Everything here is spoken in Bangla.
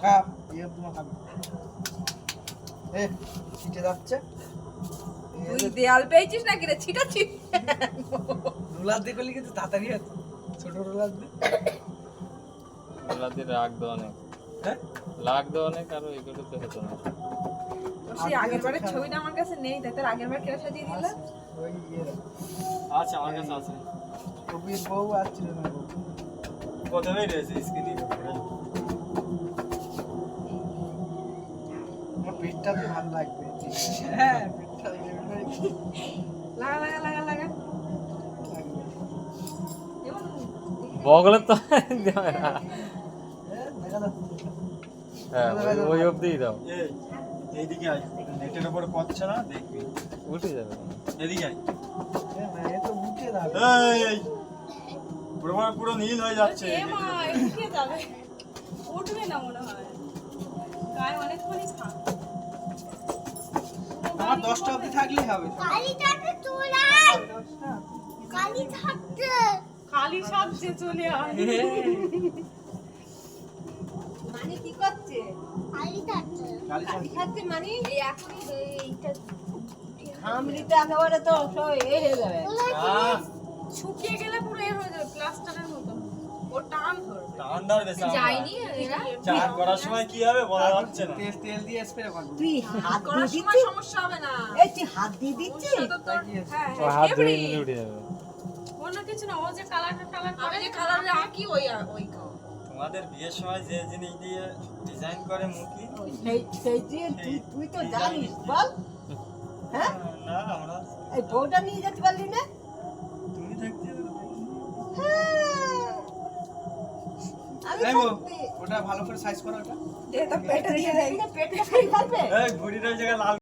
কাপ ये তোমার খাবে এ ছিটে যাচ্ছে তুই দেয়াল পেয়েছিস নাকি রে ছিটাচ্ছি রোলার দিয়ে করলে কিন্তু তাড়াতাড়ি আছে ছোট রোলার দিয়ে ওলাতে রাগ দো অনেক হ্যাঁ লাগ দো অনেক আর এগুলো তো হতো না সেই আগের বারের ছবিটা আমার কাছে নেই তাই তোর আগের বার কেটে সাজিয়ে দিলা ওই ইয়ে আচ্ছা আমার কাছে আছে কবির বউ আসছিল না বউ প্রথমেই রয়েছে স্ক্রিনে আমার পেটটা তো ভালো লাগবে হ্যাঁ পেটটা লাগা লাগা লাগা লাগা বগলে তো দেবে না দেখা দাও হ্যাঁ ওই অবধিই দাও এইদিকে আয় নেটের উপরে পড়ছে না দেখবি উঠে যাবে এদিকে আয় এ তো উঠে দাও এই পুরো নীল হয়ে যাচ্ছে এ মা উঠে যাবে উঠবে না মনে হয় গায়ে অনেকক্ষণই থাক আমার 10টা অবধি থাকলেই হবে কালিটাকে চুলাই 10টা কালি থাকতে খালি সাজছে চলে আয় মানে কি করছে কালি থাকতে কালি খালি খাচ্ছে মানে এই এখনই এইটা হামলিতে একেবারে তো সব এ হয়ে যাবে শুকিয়ে গেলে পুরো এ হয়ে যাবে প্লাস্টারের মতো ও টান ধরবে টান ধরবে যায়নি এরা চান করার সময় কি হবে বলা যাচ্ছে না তেল তেল দিয়ে স্প্রে করব তুই হাত করার দিয়ে সময় দিচ্ছিস সমস্যা হবে না এই তুই হাত দিয়ে দিচ্ছিস ওর সাথে তোর হ্যাঁ ও হাত ধরে এভরি নিলে উঠে যাবে অন্য কিছু না ও যে কালার করে যে কালারে আঁকি ওই ওই তোমাদের বিয়ের সময় যে জিনিস দিয়ে ডিজাইন করে মুখি সেই দিয়ে তুই তো জানিস বল হ্যাঁ না আমরা এই বউটা নিয়ে যেতে পারলি না তুমি থাকতে হ্যাঁ। আমি এই বউ, সত্যি। ওটা ভালো করে সাইজ করো ওটা এটা পেটে দিয়ে পেটটা খালি থাকবে এই ঘুড়িটার জায়গায় লাল